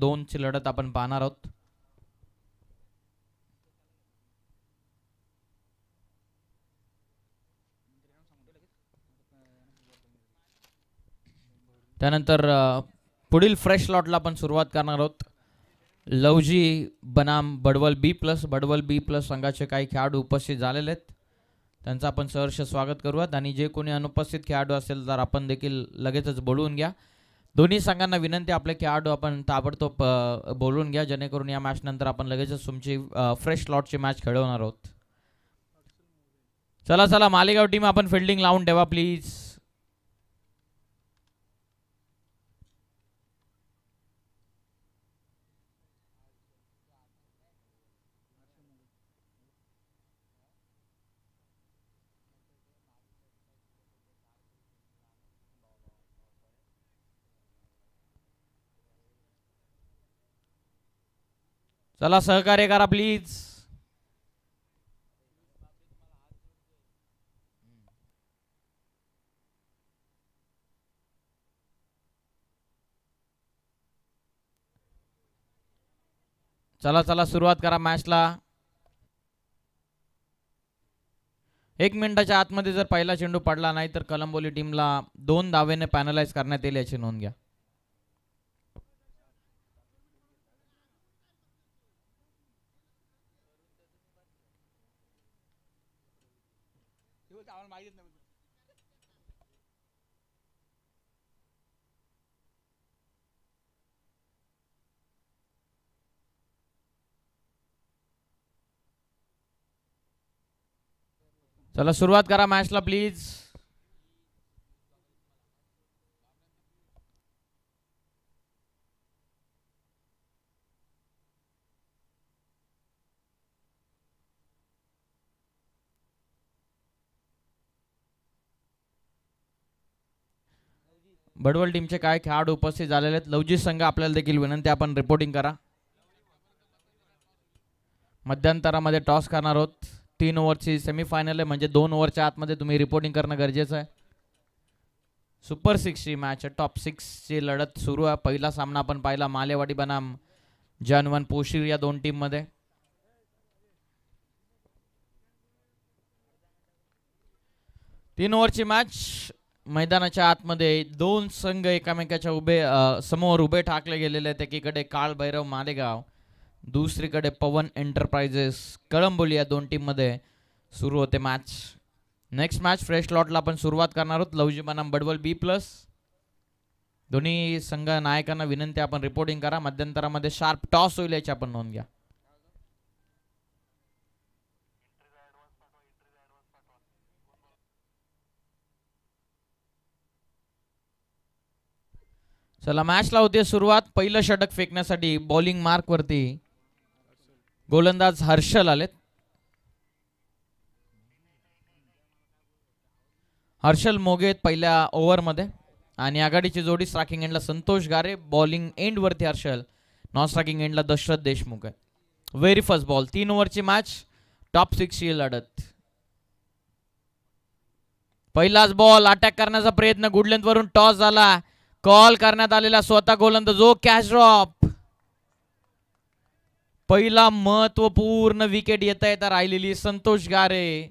2 ची लढत आपण पाहणार आहोत. त्यानंतर पुढील फ्रेश लॉटला आपण सुरुवात करणार आहोत. लवजी बनाम बडवल बी प्लस संघाचे काही खेळाडू उपस्थित झालेले आहेत. त्यांचं आपण सहर्ष स्वागत करूयात आणि जे कोणी अनुपस्थित खेळाडू असेल तर आपण देखील लगेचच बोलवून घ्या. दोन्ही संघांना विनंती आपले खेळाडू आपण ताबडतोब बोलवून घ्या, जेणेकरून या मॅच नंतर आपण लगेचच तुमची फ्रेश लॉटची मॅच खेळवणार आहोत. चला मालेगाव टीम आपण फिल्डिंग लावून ठेवा प्लीज. चला सहकार्य करा प्लीज. चला सुरुवात करा मॅचला. 1 मिनिटाच्या आतमध्ये जर पहिला चेंडू पडला नाही तर कलंबोली टीमला 2 धावेने पॅनलाइज करण्यात येईल याची नोंद घ्या. चला सुरुवात करा मॅचला प्लीज. बडवल टीमचे काय खेळाडू उपस्थित झालेले आहेत. लवजी संघ आपल्याला देखील विनंती आपण रिपोर्टिंग करा. मध्यंतरामध्ये टॉस करणार आहोत. 3 ओव्हरची सेमीफायनल आहे, म्हणजे 2 ओव्हरच्या आतमध्ये तुम्ही रिपोर्टिंग करणं गरजेचं आहे. सुपर 6 ची मॅच आहे. टॉप 6 ची लढत सुरू आहे. पहिला सामना आपण पाहिला मालेवाडी बनाम जानवन पोशीर या 2 टीम मध्ये. तीन ओव्हरची मॅच. मैदानाच्या आतमध्ये 2 संघ एकामेकाच्या समोर उभे ठाकले गेलेले आहेत. एकीकडे काळ भैरव मालेगाव, दुसरीकडे पवन एंटरप्राइजेस कळंबोली या 2 टीम मध्ये सुरू होते मॅच. नेक्स्ट मॅच फ्रेश लॉटला आपण सुरुवात करणार आहोत. लवजी बनाम बडवल बी प्लस. दोन्ही संघ नायकांना विनंती आपण रिपोर्टिंग करा. मध्यंतरामध्ये शार्प टॉस होईल याची आपण नोंद घ्या. चला मॅचला होते सुरुवात. पहिलं षटक फेकण्यासाठी बॉलिंग मार्क वरती गोलंदाज हर्षल आलेत. हर्षल मोगे पहिल्या ओव्हरमध्ये आणि आघाडीची जोडी स्ट्रायकिंग एंडला संतोष गारे, बॉलिंग एंड वरती हर्षल, नॉन स्ट्रायकिंग एंडला दशरथ देशमुख आहे. Very first ball. 3 ओव्हरची मॅच. टॉप 6 ची लढत. पहिलाच बॉल. अटॅक करण्याचा प्रयत्न. गुड लेंथ वरून टॉस झाला. कॉल करण्यात आलेला स्वतः गोलंदाज जो कॅच ड्रॉप. पहिला महत्वपूर्ण विकेट येता येता राहिलेली संतोष गारे.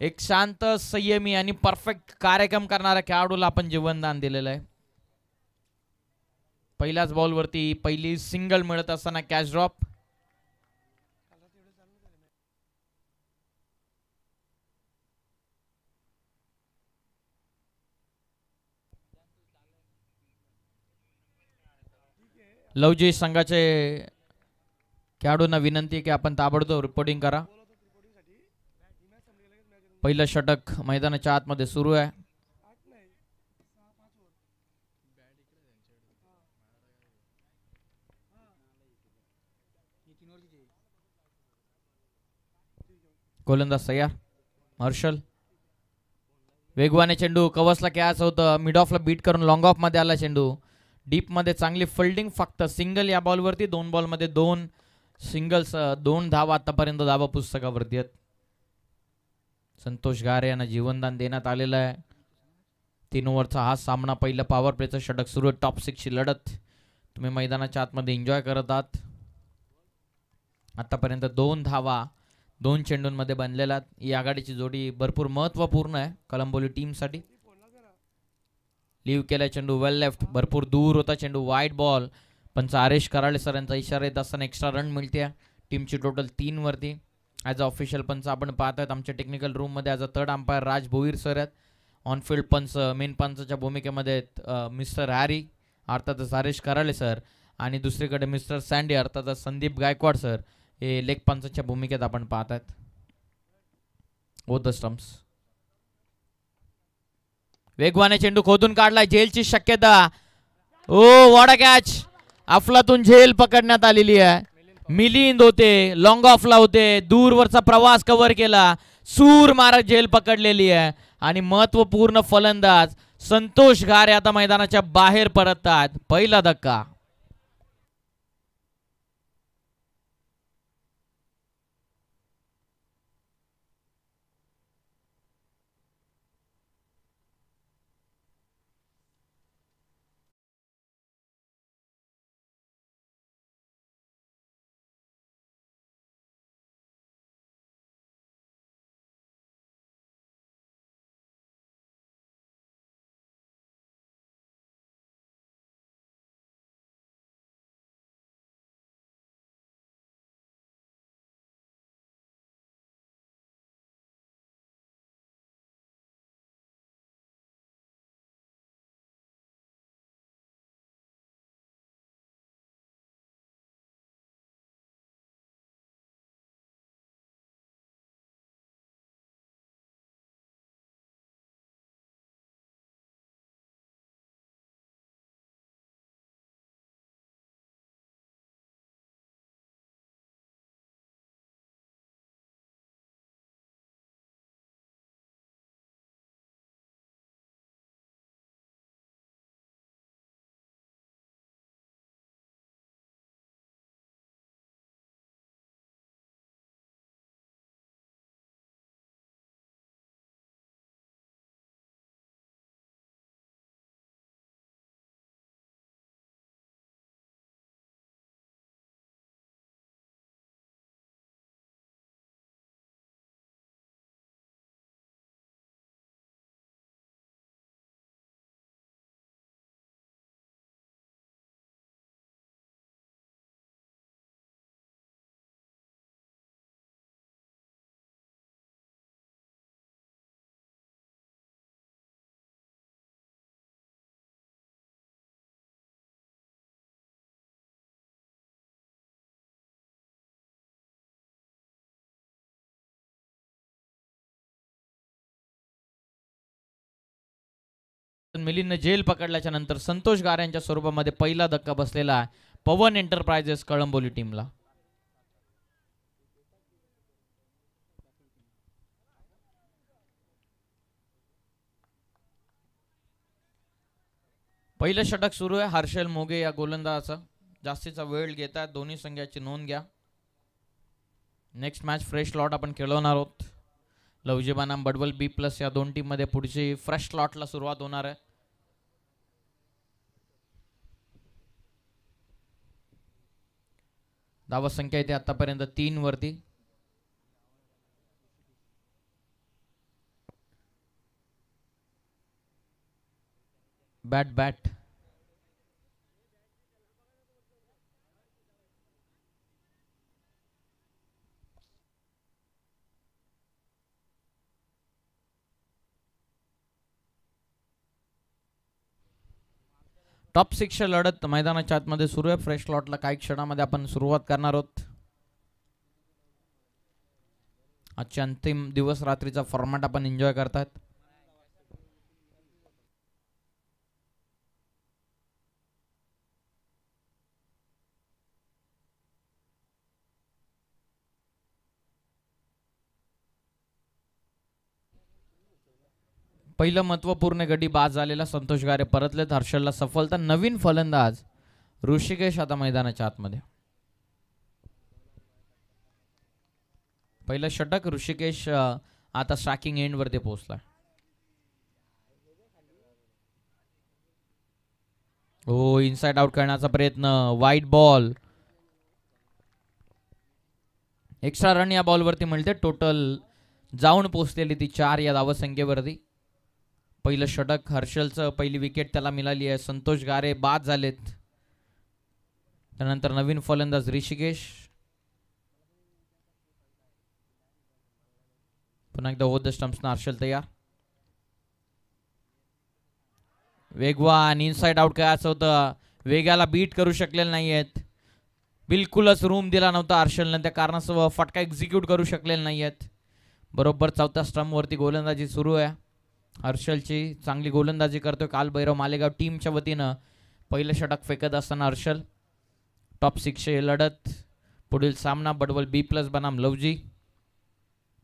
एक शांत, संयमी आणि परफेक्ट कार्यक्रम करणाऱ्या खेळाडूला आपण जीवनदान दिलेलं आहे. पहिल्याच बॉलवरती पहिली सिंगल मिळत असताना कॅच ड्रॉप. लवजी संघाचे खेळाडूंना विनंती आहे की आपण ताबडतोब रिपोर्टिंग करा. पहिलं षटक मैदानाच्या आतमध्ये सुरू आहे. गोलंदाज तयार. हर्षल वेगवाने चेंडू. कवसला कॅच होतं. मिड ऑफला बीट करून लॉंग ऑफ मध्ये आला चेंडू. डीप मध्ये चांगली फिल्डिंग. फक्त सिंगल या बॉलवरती. 2 बॉलमध्ये 2 सिंगल्स. 2 धावा आतापर्यंत धावा पुस्तकावरती आहेत. संतोष गारे यांना जीवनदान देण्यात आलेलं आहे. 3 ओव्हरचा हा सामना. पहिला पॉवर प्लेचं षटक सुरू आहे. टॉप 6 ची लढत. तुम्ही मैदानाच्या आतमध्ये एन्जॉय करत आहात. आतापर्यंत 2 धावा 2 चेंडूंमध्ये बनलेला. ही आघाडीची जोडी भरपूर महत्त्वपूर्ण आहे कलंबोली टीमसाठी. लीव केला चेंडू वेल लेफ्ट, भरपूर दूर होता चेंडू, वाईड बॉल. पंच आरेश कराळे सर यांचा इशारा येत असताना एक्स्ट्रा रन मिळते. टीमची टोटल 3 वरती. ॲज अ ऑफिशियल पंच आपण पाहत आहेत आमच्या टेक्निकल रूममध्ये. As a third umpire Raj Bhoir sir आहेत. ऑनफिल्ड पंच मेन पंचच्या भूमिकेमध्ये मिस्टर हॅरी अर्थातच हरेश कराळे सर, आणि दुसरीकडे मिस्टर सँडी अर्थातच संदीप गायकवाड सर हे लेग पंचच्या भूमिकेत आपण पाहत आहेत. ओ द स्टम्प्स. वेगवाने चेंडू खोदून काढलाय, झेलची शक्यता. ओ वॉट कॅच. अफलातून झेल पकडण्यात आलेली आहे. मिलिंद होते, लॉंग ऑफला होते, दूरवरचा प्रवास कव्हर केला, सूर मारत झेल पकडलेली आहे. आणि महत्वपूर्ण फलंदाज संतोष घारे आता मैदानाच्या बाहेर परततात. पहिला धक्का. मिलिंदने झेल पकडल्याच्या नंतर संतोष गारे यांच्या स्वरूपामध्ये पहिला धक्का बसलेला आहे पवन एंटरप्राइजेस कळंबोली टीमला. पहिलं षटक सुरू आहे. हर्षल मोगे या गोलंदाजाचा जास्तीचा वेळ घेतात. दोन्ही संघाची नोंद घ्या. नेक्स्ट मॅच फ्रेश लॉट आपण खेळवणार आहोत. लवजी बनाम बडवल बी प्लस या दोन टीम मध्ये पुढची फ्रेश लॉटला सुरुवात होणार आहे. धावा संख्या इथे आतापर्यंत 3 वरती. बॅट बॅट टॉप 6 लढत मैदानाच्या आतमध्ये सुरू आहे. फ्रेश लॉटला काही क्षणामध्ये आपण सुरुवात करणार आहोत. आजच्या अंतिम दिवस रात्रीचा फॉर्मॅट आपण एन्जॉय करतात. पहिलं महत्वपूर्ण गडी बाद झालेला संतोष गारे परतलेत. हर्षलला सफलता. नवीन फलंदाज ऋषिकेश आता मैदानाच्या आतमध्ये. पहिलं षटक ऋषिकेश आता स्ट्रायकिंग एंड वरती पोहोचला. हो, इनसाइड आउट करण्याचा प्रयत्न, वाईट बॉल. एक्स्ट्रा रन या बॉलवरती मिळते. टोटल जाऊन पोहोचलेली ती 4 या धावसंख्येवरती. पहिलं षटक हर्षलचं, पहिली विकेट त्याला मिळाली आहे. संतोष गारे बाद झालेत. त्यानंतर नवीन फलंदाज ऋषिकेश. पुन्हा एकदा ओव्हर द स्टंप्सनं हर्षल तयार. वेगवान इनसाइड आउट करायचं होतं. वेगाला बीट करू शकलेले नाही आहेत. बिलकुलच रूम दिला नव्हता हर्षलनं, त्या कारणास्तव फटका एक्झिक्यूट करू शकलेले नाही आहेत. बरोबर चौथ्या स्टंपवरती गोलंदाजी सुरू आहे हर्षलची. चांगली गोलंदाजी करतोय कालभैरव मालेगाव टीमच्या वतीनं. पहिलं षटक फेकत असताना हर्षल. टॉप 6 लढत. पुढील सामना बडवल B+ बनाम लवजी.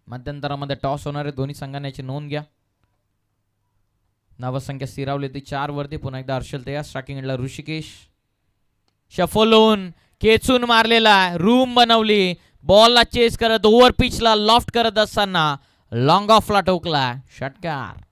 मध्यंतरामध्ये टॉस होणार आहे. दोन्ही संघांनी याची नोंद घ्या. धावसंख्या स्थिरावली ती 4 वरती. पुन्हा एकदा हर्षल तयार. स्ट्रायकिंग एंडला ऋषिकेश. शफलोन खेचून मारलेला, रूम बनवली. बॉलला चेस करत ओव्हर पिचला लॉफ्ट करत असताना लॉंग ऑफला ठोकला. षटकार.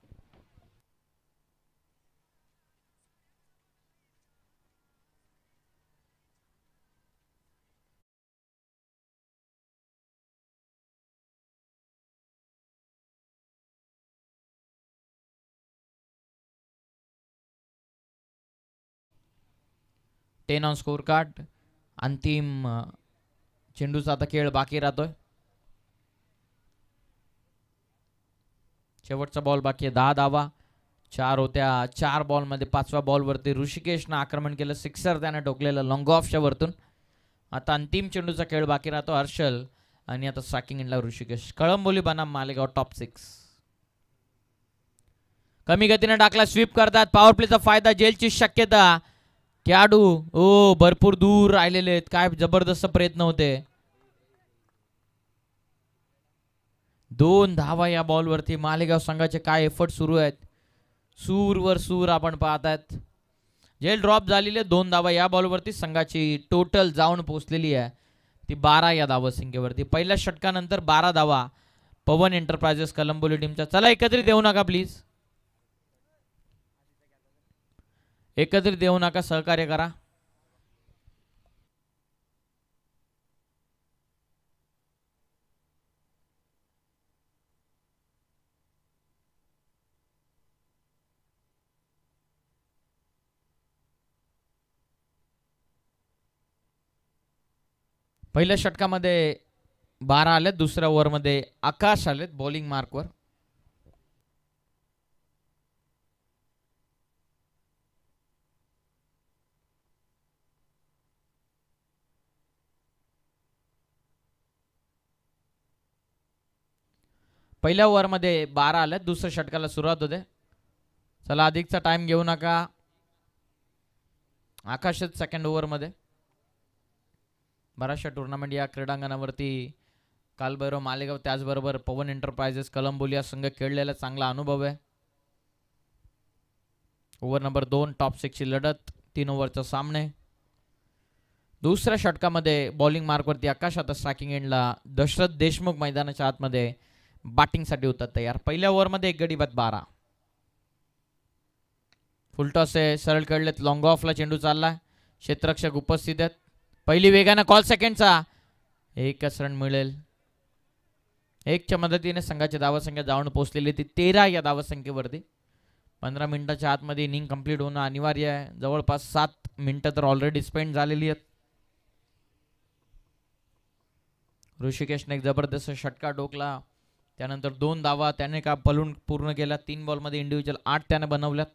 Ten on score card. अंतिम चेंडूचा आता खेळ बाकी राहतोय. शेवटचा बॉल बाकी आहे. 10 धावा 4 होत्या. 4 बॉलमध्ये 5व्या बॉलवरती ऋषिकेशनं आक्रमण केलं. सिक्सर त्याने ठोकलेलं लॉंग ऑफच्या वरतून. आता अंतिम चेंडूचा खेळ बाकी राहतो. हर्षल आणि आता स्ट्रायकिंग एंडला ऋषिकेश. कळंबोली बनाम मालेगाव टॉप 6. कमी गतीने टाकला. स्वीप करतात. पॉवर प्लेचा फायदा. जेलची शक्यता. खेळाडू भरपूर दूर राहिलेले आहेत. काय जबरदस्त प्रयत्न होते. 2 धावा या बॉलवरती. मालेगाव संघाचे काय एफर्ट सुरू आहेत. सूरवर सूर आपण पाहतायत. जेल ड्रॉप झालेली आहे. 2 धावा या बॉलवरती. संघाची टोटल जाऊन पोहोचलेली आहे ती 12 या धावसंख्येवरती. पहिल्या षटकानंतर 12 धावा पवन एंटरप्राइजेस कलंबोली टीमच्या. चला एकत्रित येऊ नका प्लीज. एकत्रित येऊ नका. सहकार्य करा. पहिल्या षटकामध्ये 12 आलेत. दुसऱ्या ओव्हरमध्ये आकाश आलेत बॉलिंग मार्कवर. पहिल्या ओव्हरमध्ये 12 आलेत. दुसऱ्या षटकाला सुरुवात होते. चला अधिकचा टाइम घेऊ नका. आकाशच सेकंड ओव्हरमध्ये. बऱ्याचशा टुर्नामेंट या क्रीडांगणावरती कालभैरव मालेगाव त्याचबरोबर पवन एंटरप्राइजेस कलंबोली या संघ खेळलेला चांगला अनुभव आहे. ओव्हर नंबर 2 टॉप 6 ची लढत. 3 ओव्हरचा सामने. दुसऱ्या षटकामध्ये बॉलिंग मार्कवरती आकाश. आता स्ट्रायकिंग एंडला दशरथ देशमुख मैदानाच्या आतमध्ये बॅटिंगसाठी होतात तयार. पहिल्या ओव्हरमध्ये 1 गडी बाद 12. फुलटॉस आहे. सरळ खेळलेत. लॉंग ऑफला चेंडू चालला. क्षेत्ररक्षक उपस्थित आहेत. पहिली वेगानं कॉल सेकंडचा. 1च रन मिळेल. 1च्या मदतीने संघाची धावसंख्या जाऊन पोहोचलेली ती 13 या धावसंख्येवरती. 15 मिनिटाच्या आतमध्ये इनिंग कंप्लीट होणं अनिवार्य आहे. जवळपास 7 मिनिटं तर ऑलरेडी स्पेंड झालेली आहेत. ऋषिकेशने एक जबरदस्त षटका ठोकला. त्यानंतर 2 धावा त्याने का पलून पूर्ण केल्या. 3 बॉलमध्ये इंडिव्हिज्युअल 8 त्याने बनवल्यात.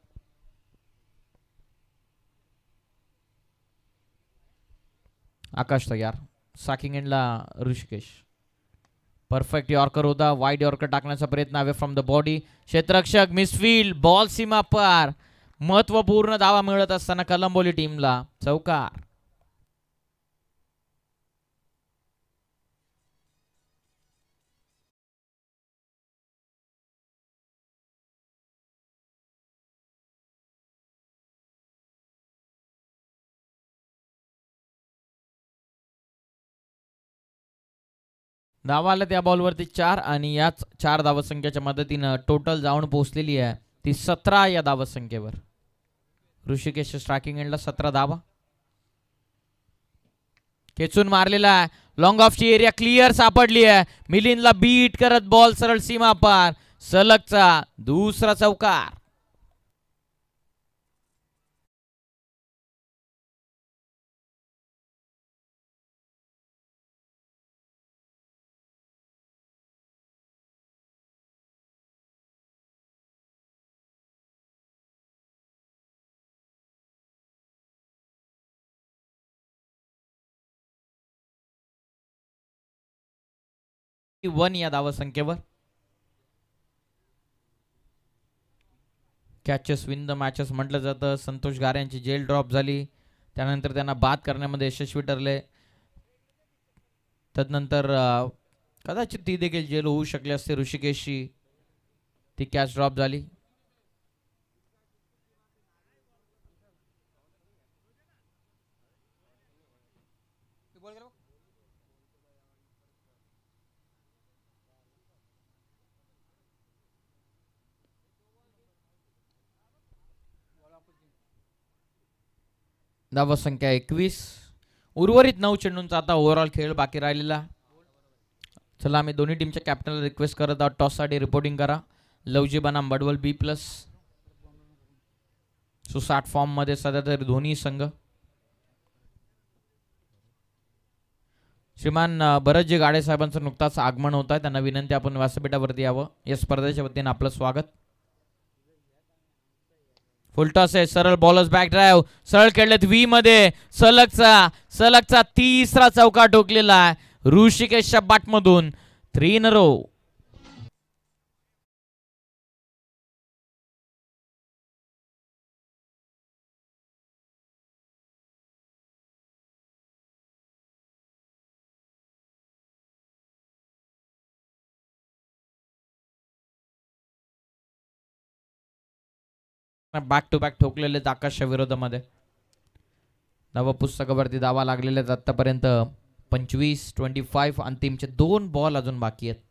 आकाश तयार. स्ट्रायकिंग एंडला ऋषिकेश. परफेक्ट यॉर्कर होता. वाईड यॉर्कर टाकण्याचा प्रयत्न अवे फ्रॉम द बॉडी. क्षेत्ररक्षक मिसफील्ड. बॉल सीमा पार. महत्वपूर्ण धावा मिळत असताना कलंबोली टीमला चौकार. धावा आल्या त्या बॉलवरती 4 आणि याच 4 धावसंख्येच्या मदतीनं टोटल जाऊन पोहोचलेली आहे ती 17 या धावसंख्येवर. ऋषिकेश स्ट्रायकिंग एंडला 17 धावा. खेचून मारलेला आहे. लॉंग ऑफची एरिया क्लिअर सापडली आहे. मिलिंदला बीट करत बॉल सरळ सीमा पार. सलगचा दुसरा चौकार. वन या धावा संख्येवर. कॅचेस विन द मॅचेस म्हटलं जातं. संतोष गारे यांची जेल ड्रॉप झाली, त्यानंतर त्यांना बाद करण्यामध्ये यशस्वी ठरले. तदनंतर कदाचित ती देखील जेल होऊ शकली असते ऋषिकेशची. ती कॅच ड्रॉप झाली. धावा संख्या 21. उर्वरित 9 चेंडूंचा आता ओव्हरऑल खेळ बाकी राहिलेला. चला आम्ही दोन्ही टीमच्या कॅप्टनला रिक्वेस्ट करत आहोत, टॉससाठी रिपोर्टिंग करा. लवजी बनाम बडवल B+. सुसाट फॉर्म मध्ये सध्या तरी दोन्ही संघ. श्रीमान भरतजी गाडे साहेबांचं नुकताच आगमन होत आहे. त्यांना विनंती आपण व्यासपीठावरती यावं. या स्पर्धेच्या वतीने आपलं स्वागत. फुलटॉस आहे. सरळ बॉलर्स बॅक ड्राईव्ह सरळ खेळलेत व्ही मध्ये. सलगचा तिसरा चौका ठोकलेला आहे ऋषिकेशच्या बाटमधून. 3 in a row. Back to back ठोकलेले आकाशच्या विरोधामध्ये. धावा पुस्तकावरती धावा लागलेले आहेत आतापर्यंत 25, 25. अंतिमचे 2 बॉल अजून बाकी आहेत.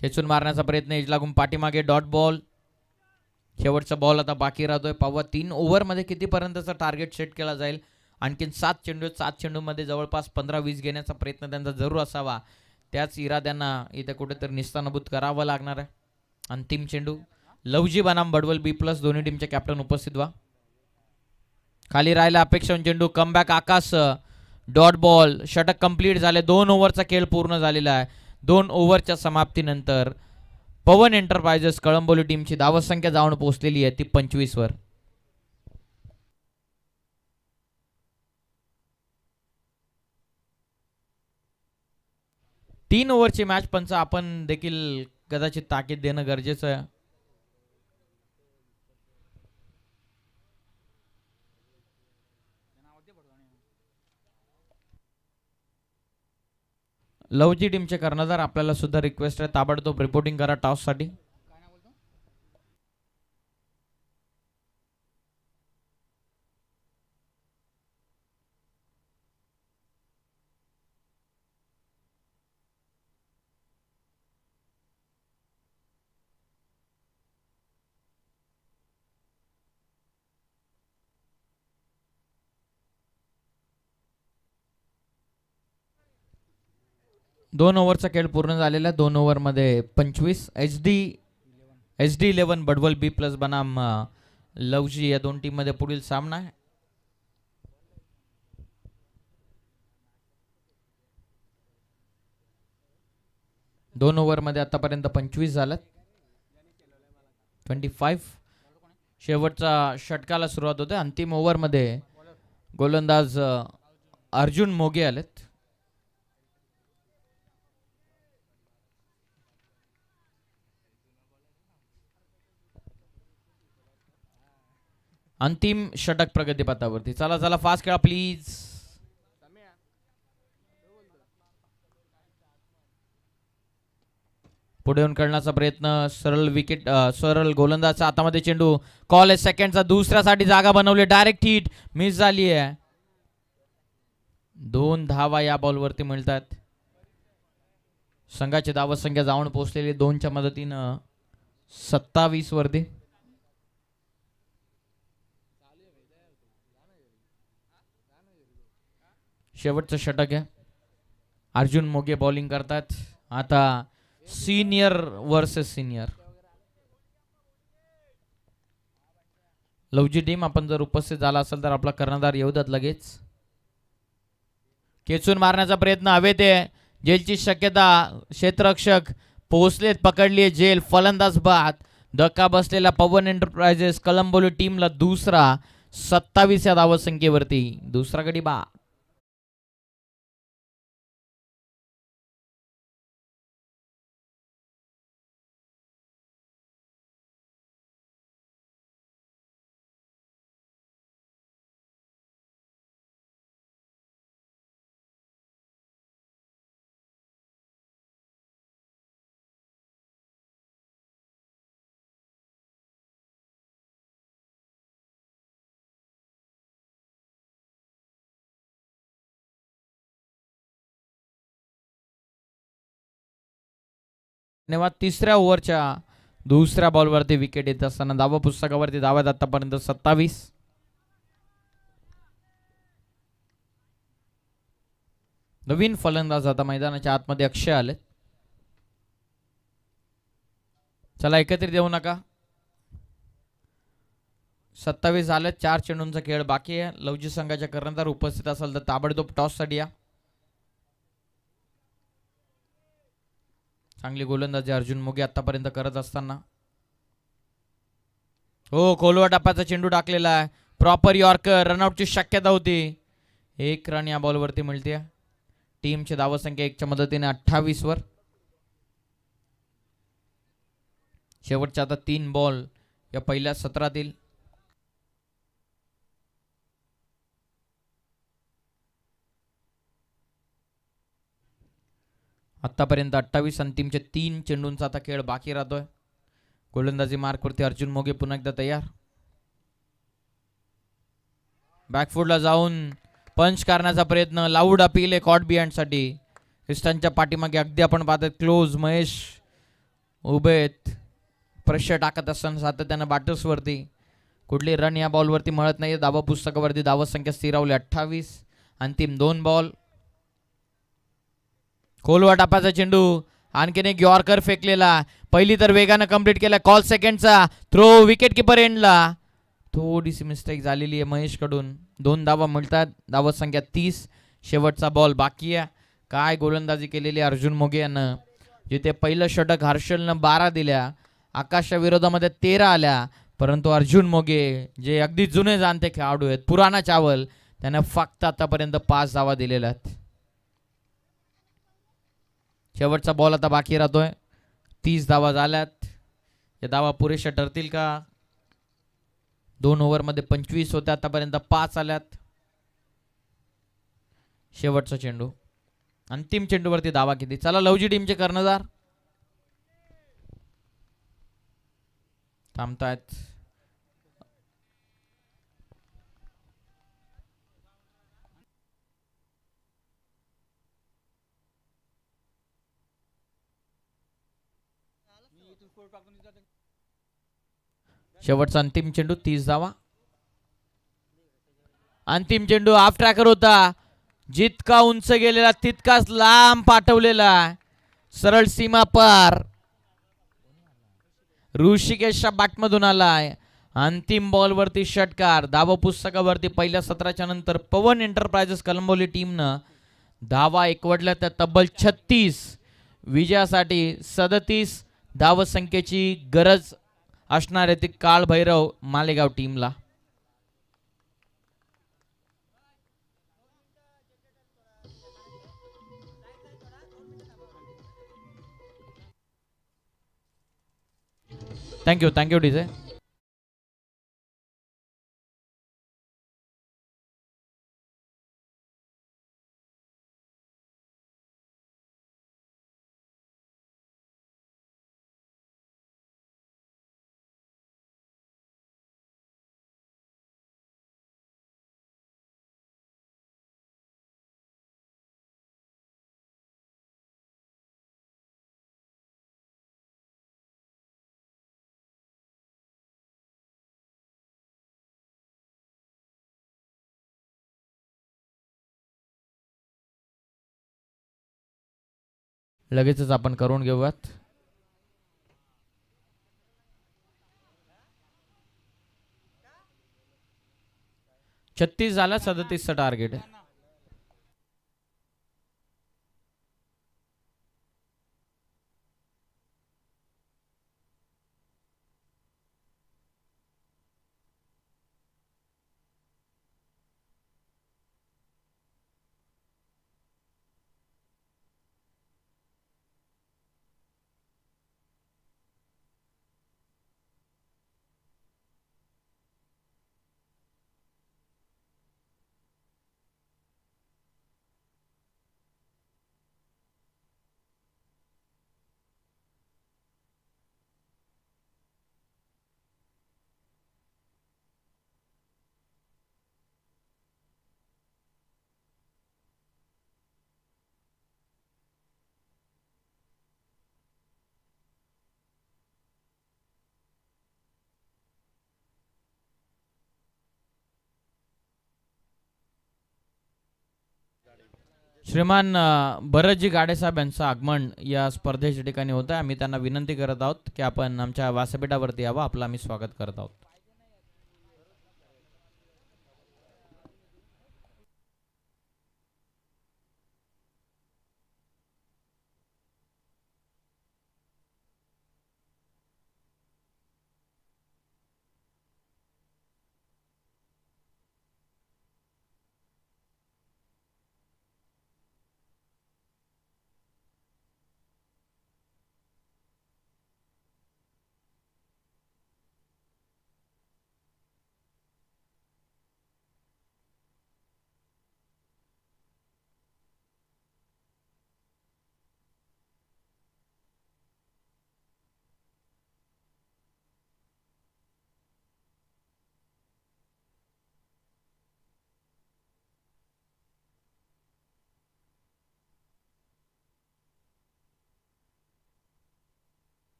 खेचून मारण्याचा प्रयत्न, एज लागून पाठीमागे डॉट बॉल. शेवटचा बॉल आता बाकी राहतोय. पावा 3 ओव्हरमध्ये कितीपर्यंतचा टार्गेट सेट केला जाईल. आणखीन 7 चेंडू. 7 चेंडूमध्ये जवळपास 15-20 घेण्याचा प्रयत्न त्यांचा जरूर असावा. त्याच इराद्यांना इथे कुठेतरी निस्तानभूत करावं लागणार आहे. अंतिम चेंडू. लवजी बनाम बडवल B+. दोन्ही टीमचे कॅप्टन उपस्थित व्हा. खाली राहिला अपेक्षा चेंडू. कमबॅक आकाश. Dot ball. षटक कंप्लीट झाले. 2 ओव्हरचा खेळ पूर्ण झालेला आहे. 2 ओव्हरच्या समाप्तीनंतर पवन एंटरप्राइजेस कळंबोली टीमची धावसंख्या जाऊन पोहोचलेली आहे ती 25 वर. तीन ओव्हरची मॅच. पंच आपण देखील कदाचित ताकीद देणं गरजेचं आहे. लवजी टीमचे कर्णधार आपल्याला सुद्धा रिक्वेस्ट आहे, ताबडतोब रिपोर्टिंग करा टॉससाठी. दोन ओव्हरचा खेळ पूर्ण झालेला. 2 ओव्हरमध्ये 25. HD 11 बडवल B+ बनाम लवजी या दोन टीम मध्ये पुढील सामना आहे. दोन ओव्हरमध्ये आतापर्यंत 25 झाल्यात. 25. शेवटचा षटकाला सुरुवात होते. अंतिम ओव्हरमध्ये गोलंदाज अर्जुन मोगे आलेत. अंतिम षटक प्रगतीपथावरती. चला चला फास्ट खेळा प्लीज. पुढे येऊन खेळण्याचा प्रयत्न. सरळ विकेट. सरळ गोलंदाजच्या हातामध्ये चेंडू. कॉल आहे सेकंडचा. दुसऱ्यासाठी जागा बनवली. डायरेक्ट हिट मिस झाली आहे. 2 धावा या बॉलवरती मिळतात. संघाची धावा संख्या जाऊन पोहोचलेली 2च्या मदतीनं 27 वरती. शेवटचं षटक आहे. अर्जुन मोगे बॉलिंग करतात. आता senior versus senior. Lavji team आपण जर उपस्थित झाला असेल तर आपला कर्णधार येऊ द्यात लगेच. खेचून मारण्याचा प्रयत्न हवे ते जेलची शक्यता. क्षेत्ररक्षक पोहोचलेत, पकडली जेल. फलंदाज बाद. धक्का बसलेला पवन एंटरप्राइजेस कलंबोली टीमला दुसरा 27 या धावसंख्येवरती दुसरा गडी बाद. धन्यवाद. तिसऱ्या ओव्हरच्या दुसऱ्या बॉलवरती विकेट येत असताना धावा पुस्तकावरती धावा आतापर्यंत 27. नवीन फलंदाज आता मैदानाच्या आतमध्ये अक्षय आले. चला एकत्रित येऊ नका. 27 झाले. 4 चेंडूंचा खेळ बाकी आहे. लवजी संघाच्या कर्णधार उपस्थित असेल तर ताबडतोब टॉस साठी या. चांगली गोलंदाजी अर्जुन मोगे आतापर्यंत करत असताना. हो, खोलवा टप्प्याचा चेंडू टाकलेला आहे. Proper yorker. रनआउटची शक्यता होती. 1 रन या बॉलवरती मिळते. टीमची धावसंख्या 1च्या मदतीने 28 वर. शेवटच्या आता 3 बॉल या पहिल्या सत्रातील. आतापर्यंत 28 अंतिमचे 3 चेंडूंचा आता खेळ बाकी राहतोय. गोलंदाजी मार्कवरती अर्जुन मोगे पुन्हा एकदा तयार. बॅकफुटला जाऊन पंच करण्याचा प्रयत्न. लाऊड अपील आहे कॉट बिहाइंड साठी. क्रिस्टनच्या पाठीमागे अगदी आपण पाहतोय क्लोज महेश उभेत. प्रेशर टाकत असताना सातत्यानं बॅटर्सवरती. कुठली रन या बॉलवरती मिळत नाही. धावा पुस्तकावरती धावा संख्या स्थिरावली 28. अंतिम 2 बॉल. खोलवा टापाचा चेंडू. आणखीन एक यॉर्कर फेकलेला. पहिली तर वेगानं कंप्लीट केला. कॉल सेकंडचा थ्रो विकेट किपर एंडला. थोडीशी मिस्टेक झालेली आहे महेश कडून. 2 धावा मिळतात. धावा संख्या 30. शेवटचा बॉल बाकी आहे. काय गोलंदाजी केलेली अर्जुन मोगे यानं. जिथे पहिलं षटक हर्षलनं 12 दिल्या, आकाशच्या विरोधामध्ये 13 आल्या, परंतु अर्जुन मोगे जे अगदी जुने जाणते खेळाडू आहेत, पुराणा चावल, त्यानं फक्त आतापर्यंत 5 धावा दिलेल्या आहेत. शेवटचा बॉल आता बाकी राहतोय. 30 धावा झाल्यात. या धावा पुरेशा ठरतील का? 2 ओव्हरमध्ये 25 होत्या, आतापर्यंत 5 आल्यात. शेवटचा चेंडू. अंतिम चेंडूवरती धावा किती? चला लवजी टीमचे कर्णधार थांबतायत. शेवटचा अंतिम चेंडू 30 धावा. अंतिम चेंडू हाफ ट्रॅकर होता. जितका उंच गेलेला तितकाच लांब पाठवलेला. सरळ सीमा पार. ऋषिकेशच्या बॅटमधून आलाय. अंतिम बॉलवरती षटकार. धावा पुस्तकावरती पहिल्या सत्राच्या नंतर पवन एंटरप्राइजेस कलंबोली टीमनं धावा एकवटल्या त्या तब्बल 36. विजयासाठी 37 धावसंख्येची गरज असणार आहे ती काळ भैरव मालेगाव टीमला. Thank you DJ. लगेचच आपण करून घेऊयात. छत्तीस झाला, 37चं टार्गेट आहे. श्रीमान भरतजी गाडेसाहेब यांचं आगमन या स्पर्धेच्या ठिकाणी होतं. आम्ही त्यांना विनंती करत आहोत की आपण आमच्या व्यासपीठावरती यावं. आपलं आम्ही स्वागत करत आहोत.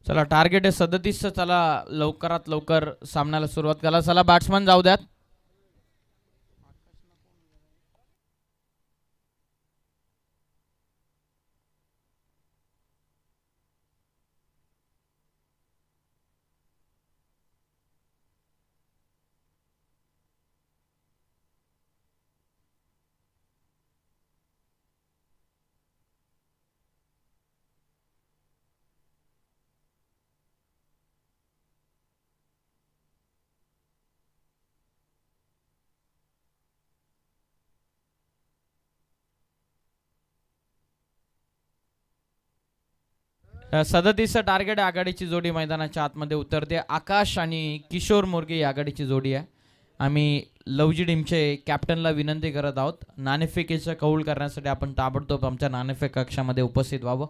चला, टार्गेट आहे 37चं. चला लवकरात लवकर सामन्याला सुरुवात करा. चला बॅट्समन जाऊ द्यात. सदतीसचं टार्गेट आघाडीची जोडी मैदानाच्या आतमध्ये उतरते. आकाश आणि किशोर मोरगे आघाडीची जोडी आहे. आम्ही लवजी टीमचे कॅप्टनला विनंती करत आहोत, नाणेफेकीचं कौल करण्यासाठी आपण ताबडतोब आमच्या नाणेफेक कक्षामध्ये उपस्थित व्हावं.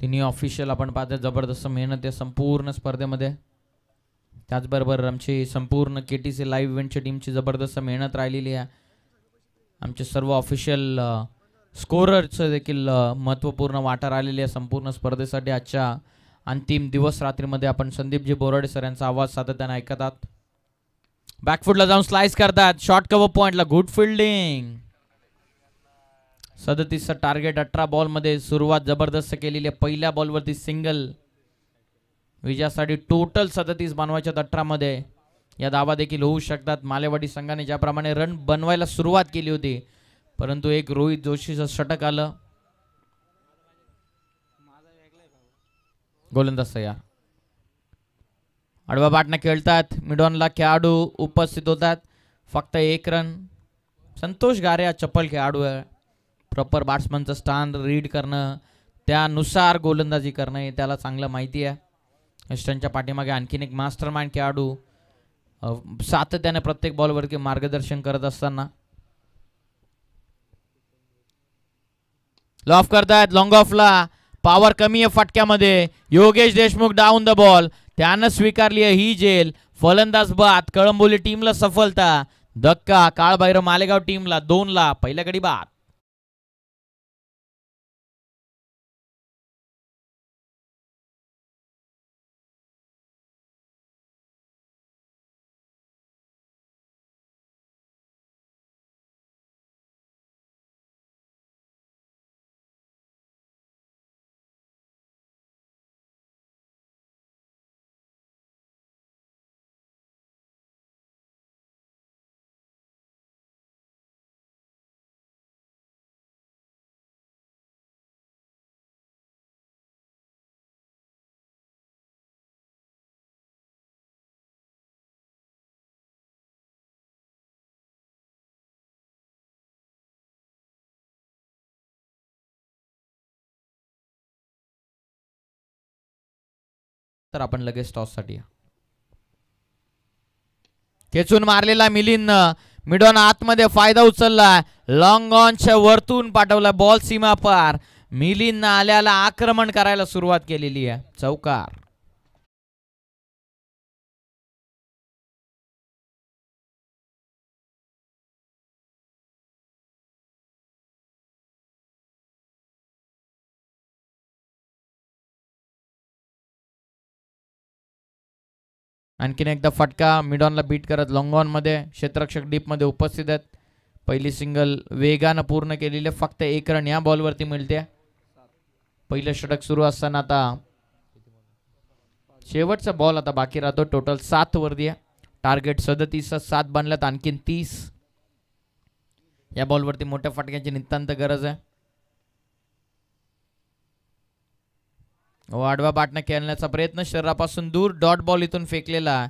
तिन्ही ऑफिशियल आपण पाहतो जबरदस्त मेहनत आहे संपूर्ण स्पर्धेमध्ये. त्याचबरोबर आमची संपूर्ण KTC लाईव्ह इव्हेंटच्या टीमची जबरदस्त मेहनत राहिलेली आहे. आमचे सर्व ऑफिशियल स्कोररचं देखील महत्त्वपूर्ण वाटा राहिलेली आहे संपूर्ण स्पर्धेसाठी. आजच्या अंतिम दिवस रात्रीमध्ये आपण संदीपजी बोराडे सर यांचा आवाज सातत्याने ऐकत आहात. बॅकफुटला जाऊन स्लाइस करतात, शॉर्ट कव्हर पॉइंटला गुड फिल्डिंग. 37चं टार्गेट 18 बॉलमध्ये सुरुवात जबरदस्त केलेली आहे. पहिल्या बॉलवरती सिंगल विजयासाठी टोटल 37 बनवायच्या 18 मध्ये. या धावा देखील होऊ शकतात. मालेवाडी संघाने ज्याप्रमाणे रन बनवायला सुरुवात केली होती, परंतु एक रोहित जोशीचं षटक आलं. गोलंदाज तयार. आडवा बाटना खेळतात. मिडॉनला खेळाडू उपस्थित होतात. फक्त एक रन. संतोष गारे हा चप्पल खेळाडू आहे. प्रॉपर बॅट्समनचं स्थान रीड करणं, त्यानुसार गोलंदाजी करणं हे त्याला चांगलं माहिती आहे. यष्टांच्या पाठीमागे आणखीन एक मास्टर माइंड खेळाडू सातत्याने प्रत्येक बॉलवर मार्गदर्शन करत असताना. लॉफ करतायत. लॉंग ऑफला पॉवर कमी आहे फटक्यामध्ये. Yogesh Deshmukh down the ball, त्यानं स्वीकारली आहे ही जेल. फलंदाज बाद. कळंबोली टीमला सफलता. धक्का काळभैरव मालेगाव टीमला 2 ला. पहिल्या गडी बाद. तर आपण लगेच टॉस साठी खेचून मारलेला मिलिंद मिडॉन आतमध्ये फायदा उचलला. लॉंग ऑनच्या वरतून पाठवला बॉल सीमा पार. मिलिंद आल्याला आक्रमण करायला सुरुवात केलेली आहे. चौकार. आणखीन एकदा फटका. मिडॉनला बीट करत लॉंगॉन मध्ये क्षेत्ररक्षक डीप मध्ये उपस्थित आहेत. पहिली सिंगल वेगानं पूर्ण केलेली. फक्त 1 रन या बॉलवरती मिळते. पहिलं षटक सुरू असताना आता शेवटचा बॉल आता बाकी राहतो. टोटल 7 वरती आहे. टार्गेट 37, 7 बनल्यात. आणखीन 30. या बॉलवरती मोठ्या फटक्याची नितांत गरज आहे. आडवा बाटनं खेळण्याचा प्रयत्न शरीरापासून दूर. डॉट बॉल इथून फेकलेला.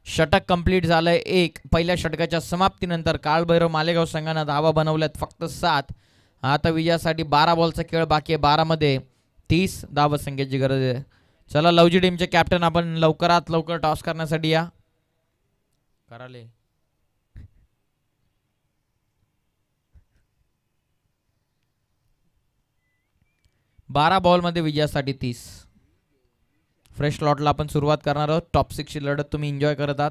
षटक कंप्लीट झालंय 1. पहिल्या षटकाच्या समाप्तीनंतर काळभैरव मालेगाव संघानं धावा बनवल्यात फक्त 7. आता विजयासाठी 12 बॉलचा खेळ बाकी आहे. 12 मध्ये 30 धावा संख्येची गरज आहे. चला लवजी टीमचे कॅप्टन आपण लवकरात लवकर टॉस करण्यासाठी या. कराले 12 बॉलमध्ये विजयासाठी 30. फ्रेश लॉटला आपण सुरुवात करणार आहोत. टॉप 6 ची लढत तुम्ही एन्जॉय करत आहात.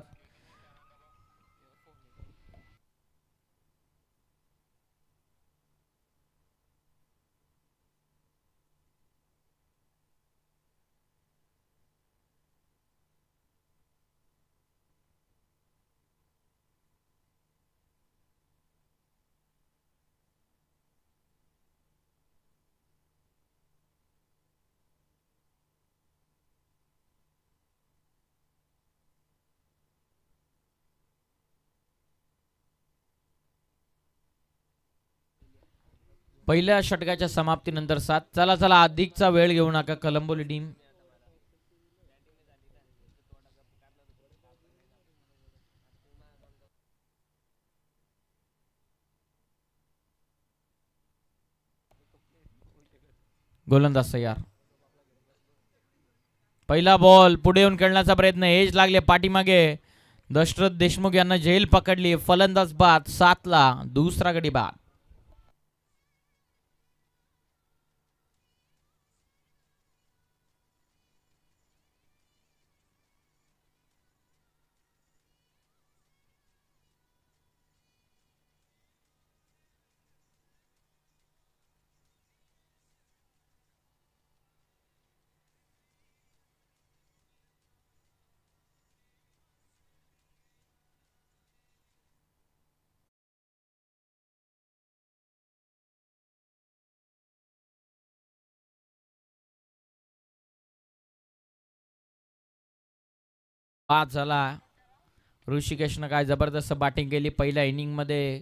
पहिल्या षटकाच्या समाप्तीनंतर 7. चला चला अधिकचा वेळ घेऊ नका कलंबोली टीम. गोलंदाज तयार. पहिला बॉल पुढे येऊन खेळण्याचा प्रयत्न. एज लागले पाठीमागे. दशरथ देशमुख यांना झेल पकडली. फलंदाज बाद. 7 ला. दुसरा गडी बाद. बाद झाला. ऋषिकेशनं काय जबरदस्त बॅटिंग केली. पहिल्या इनिंग मध्ये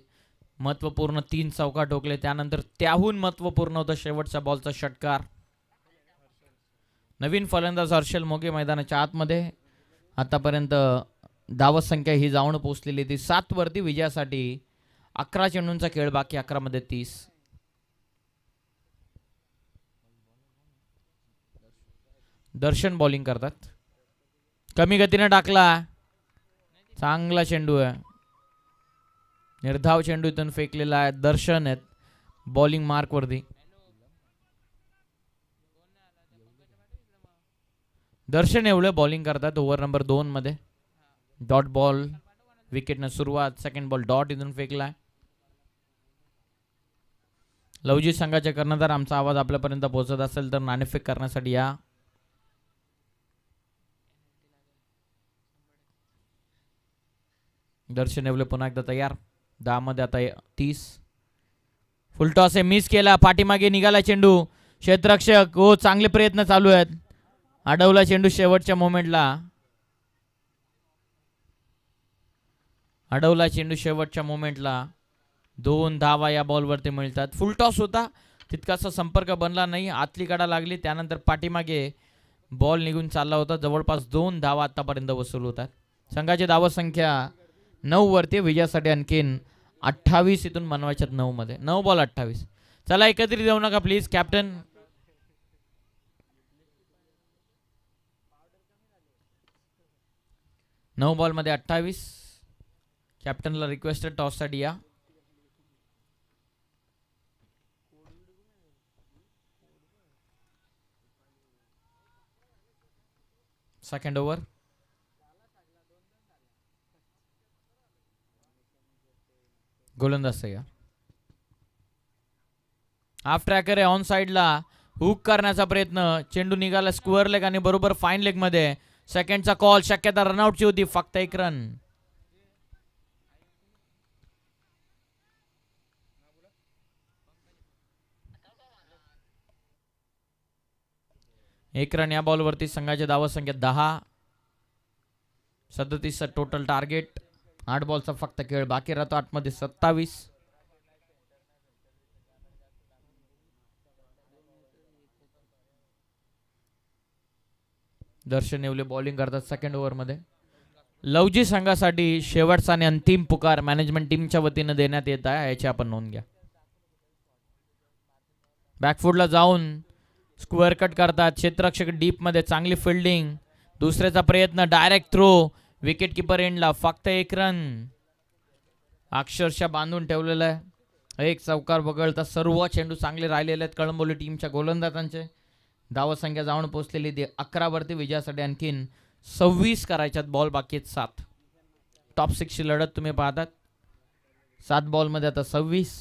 महत्वपूर्ण 3 चौका ठोकले. त्यानंतर त्याहून महत्वपूर्ण होतं शेवटच्या बॉलचा षटकार. नवीन फलंदाज हर्षल मोगे मैदानाच्या आतमध्ये. आतापर्यंत धावत संख्या ही जाऊन पोहोचलेली ती 7 वरती. विजयासाठी 11 चेंडूंचा खेळ बाकी. 11 मध्ये 30. दर्शन बॉलिंग करतात. कमी गतीने टाकला. चांगला चेंडू आहे. निर्धाव चेंडू इथून फेकलेला आहे. दर्शन आहेत बॉलिंग मार्क वरती. दर्शन येवले बॉलिंग करतात ओव्हर नंबर 2 मध्ये. डॉट बॉल विकेटनं सुरुवात. सेकंड बॉल डॉट इथून फेकलाय. लवजी संघाचे कर्णधार आमचा आवाज आपल्यापर्यंत पोहोचत असेल तर नाणेफेक करण्यासाठी या. दर्शन येवले पुन्हा एकदा तयार. 10 मध्ये आता 30. फुलटॉस आहे, मिस केला. पाठीमागे निघाला चेंडू. क्षेत्ररक्षक हो, चांगले प्रयत्न चालू आहेत. अडवला चेंडू शेवटच्या मोमेंटला. अडवला चेंडू शेवटच्या मोमेंटला. 2 धावा या बॉलवरती मिळतात. फुलटॉस होता, तितकासा संपर्क बनला नाही. आतली कडा लागली, त्यानंतर पाठीमागे बॉल निघून चालला होता. जवळपास 2 धावा आतापर्यंत वसूल होतात. संघाची धावा संख्या 9 वरती. विजयासाठी आणखीन 28 इथून बनवायच्यात 9 मध्ये. 9 बॉल 28. चला एकत्रित जाऊ नका प्लीज कॅप्टन. नऊ बॉल मध्ये 28. कॅप्टनला रिक्वेस्टेड टॉस साठी या. Second over. गोलंदाज तयार. हाफ ट्रॅकर आहे ऑन साइडला. हुक करण्याचा प्रयत्न. चेंडू निघाला स्क्वेअर लेग आणि बरोबर फाईन लेग मध्ये. सेकंडचा कॉल. शक्यता रनआउटची होती. फक्त 1 रन. एक रन या बॉलवरती. संघाची धावा संख्या 10. 37 टोटल टार्गेट. 8 बॉलचा फक्त खेळ बाकी राहतो. 8 मध्ये 27. दर्शन येवले बॉलिंग करतात सेकंड ओव्हर मध्ये. लवजी संघासाठी शेवटचा आणि अंतिम पुकार मॅनेजमेंट टीमच्या वतीने देण्यात येत आहे, याची आपण नोंद घ्या. बॅकफुटला जाऊन स्क्वेअर कट करतात. क्षेत्ररक्षक डीप मध्ये. चांगली फिल्डिंग. दुसऱ्याचा प्रयत्न. Direct throw. विकेट किपर एंडला. फक्त 1 रन. अक्षरशः बांधून ठेवलेलं आहे. एक चौकार वगळता सर्व चेंडू चांगले राहिलेले आहेत कळंबोली टीमच्या गोलंदाजांचे. धावा संख्या जाऊन पोहोचलेली ती 11 वरती. विजयासाठी आणखीन 26 करायच्यात. बॉल बाकी आहेत 7. टॉप 6 ची लढत तुम्ही पाहतात. 7 बॉल मध्ये आता 26.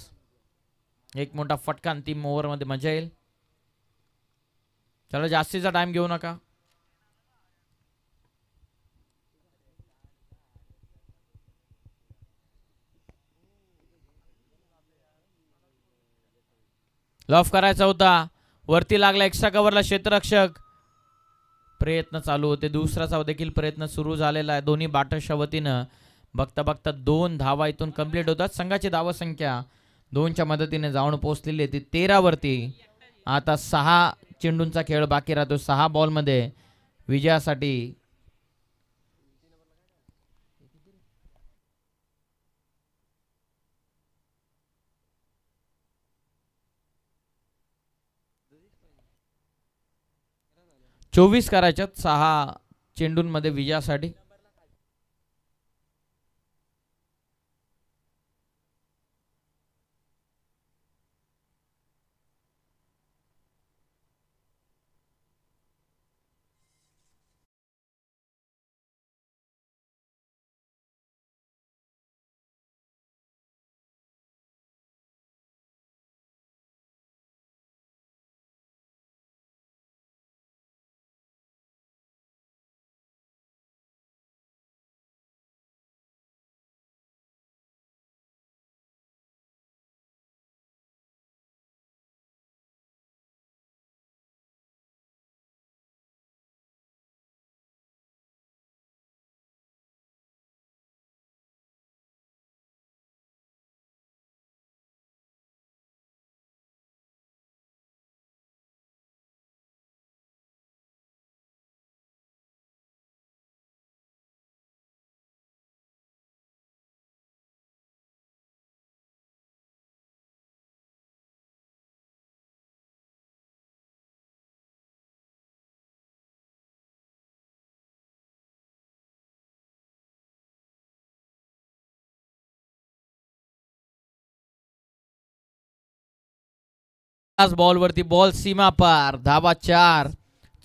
एक मोठा फटका अंतिम ओव्हर मध्ये मजा येईल. चला जास्तीचा टाइम घेऊ नका. लॉफ करायचा होता. वरती लागला एक्स्ट्रा कव्हरला क्षेत्ररक्षक. प्रयत्न चालू होते. दुसराचा देखील प्रयत्न सुरू झालेला आहे दोन्ही बॅटर्सच्या वतीनं. बघता बघता 2 धावा इथून कंप्लीट होतात. संघाची धावा संख्या 2च्या मदतीने जाऊन पोहोचलेली आहे ती 13 वरती. आता 6 चेंडूंचा खेळ बाकी राहतो. 6 बॉल मध्ये विजयासाठी चोवीस करायच्यात 6 चेंडूंमध्ये विजयासाठी. बॉल वरती बॉल सीमा पार. धावा 4.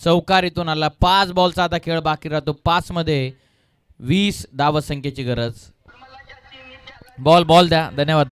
चौकारीतून आला. 5 बॉलचा आता खेळ बाकी राहतो. 5 मध्ये 20 धावसंख्येची गरज. बॉल बॉल द्या. धन्यवाद.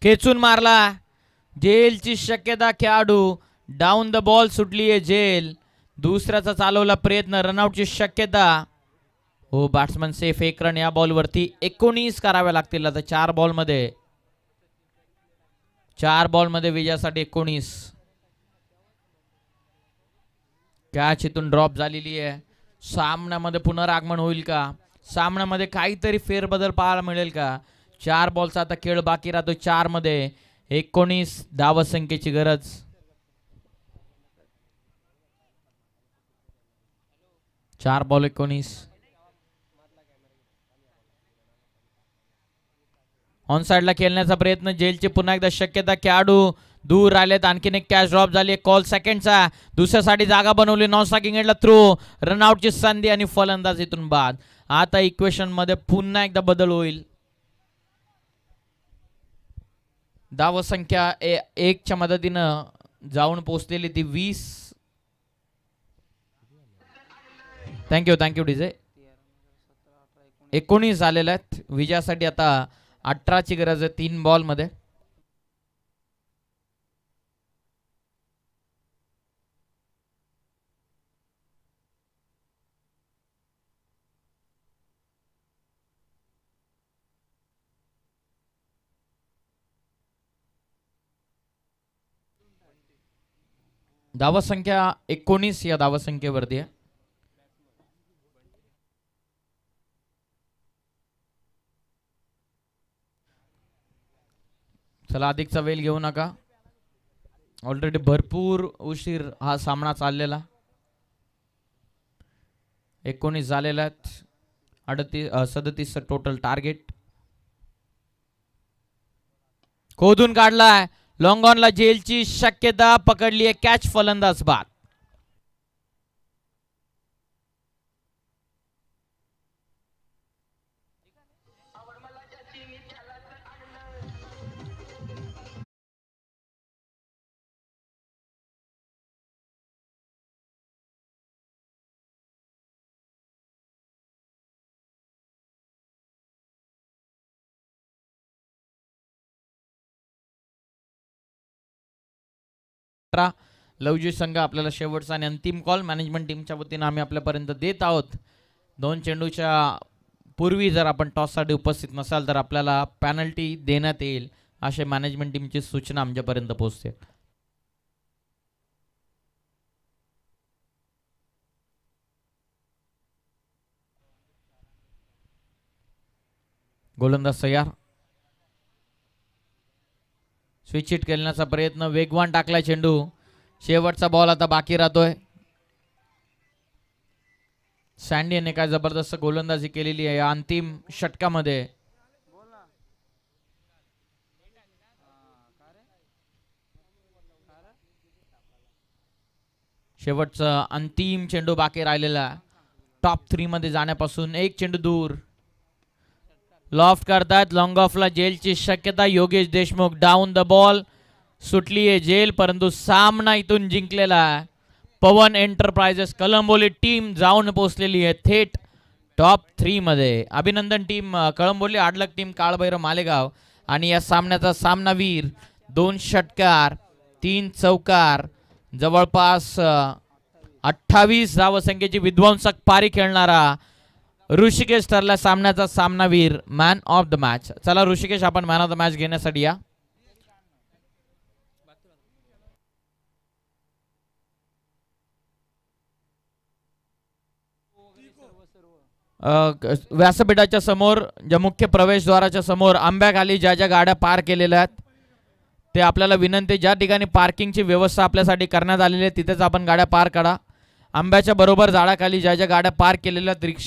खेचून मारला. जेलची शक्यता. खेळाडू डाऊन द बॉल सुटली आहे जेल. दुसऱ्याचा चालवला प्रयत्न. रनआउटची शक्यता. हो बॅट्समन सेफ. 1 रन या बॉलवरती. 19 कराव्या लागतील आता 4 बॉलमध्ये. 4 बॉलमध्ये विजयासाठी 19. कॅच इथून ड्रॉप झालेली आहे. सामन्यामध्ये पुनरागमन होईल का? सामन्यामध्ये काहीतरी फेरबदल पाहायला मिळेल का? 4 बॉलचा आता खेळ बाकी राहतो. 4 मध्ये 19 धावसंख्येची गरज. चार बॉल 19. ऑन साइडला खेळण्याचा प्रयत्न. जेलची पुन्हा एकदा शक्यता. खेळाडू दूर राहिलेत. आणखीन एक कॅच ड्रॉप झाली. कॉल सेकंडचा. दुसऱ्यासाठी जागा बनवली. नॉन स्ट्रायकिंग एंडला थ्रो. रनआउटची संधी आणि फलंदाज इथून बाद. आता इक्वेशन मध्ये पुन्हा एकदा बदल होईल. धावसंख्या 1च्या मदतीनं जाऊन पोहोचलेली ती 20. Thank you DJ. 19 झालेल्या आहेत. विजयासाठी आता 18ची गरज आहे 3 बॉलमध्ये. धावसंख्या 19 या धावसंख्येवरती आहे. चला अधिकचा वेळ घेऊ नका. ऑलरेडी भरपूर उशीर हा सामना चाललेला. 19 झालेला आहेत. 37 टोटल टार्गेट. खोदून काढलाय. लॉंग ऑनला जेलची शक्यता. पकडली आहे कॅच. फलंदाज बाद. लवजी संघ आपल्याला शेवटचा आणि अंतिम कॉल मॅनेजमेंट टीमच्या वतीनं आम्ही आपल्यापर्यंत देत आहोत. 2 चेंडूच्या पूर्वी जर आपण टॉससाठी उपस्थित नसाल तर आपल्याला पॅनल्टी देण्यात येईल असे मॅनेजमेंट टीमची सूचना आमच्यापर्यंत पोहोचते. गोलंदाज तयार. स्विच हिट खेळण्याचा प्रयत्न. वेगवान टाकलाय चेंडू. शेवटचा बॉल आता बाकी राहतोय. सँडी याने काय जबरदस्त गोलंदाजी केलेली आहे या अंतिम षटकामध्ये. शेवटचा अंतिम चेंडू बाकी राहिलेला. टॉप 3 मध्ये जाण्यापासून 1 चेंडू दूर. लॉफ्ट करतात. लॉंग ऑफला जेलची शक्यता. Yogesh Deshmukh down the ball सुटली आहे जेल. परंतु सामना इथून जिंकलेला. पवन एंटरप्राइजेस कळंबोली टीम जाऊन पोहोचलेली आहे थेट टॉप 3 मध्ये. अभिनंदन टीम कळंबोली. आडलक टीम काळभैरव मालेगाव. आणि या सामन्याचा सामनावीर 2 षटकार 3 चौकार जवळपास 28 धावसंख्येची विध्वंसक पारी खेळणारा ऋषिकेश ठरला सामन्याचा सामनावीर. Man of the match. चला ऋषिकेश आपण मॅन ऑफ द मॅच घेण्यासाठी या. व्यासपीठाच्या समोर ज्या मुख्य प्रवेशद्वाराच्या समोर आंब्याखाली ज्या ज्या गाड्या पार्क केलेल्या आहेत ते आपल्याला विनंती, ज्या ठिकाणी पार्किंगची व्यवस्था आपल्यासाठी करण्यात आलेली आहे तिथेच आपण गाड्या पार्क करा. आंब्याच्या बरोबर झाडाखाली ज्या ज्या गाड्या पार्क केलेल्या आहेत रिक्षा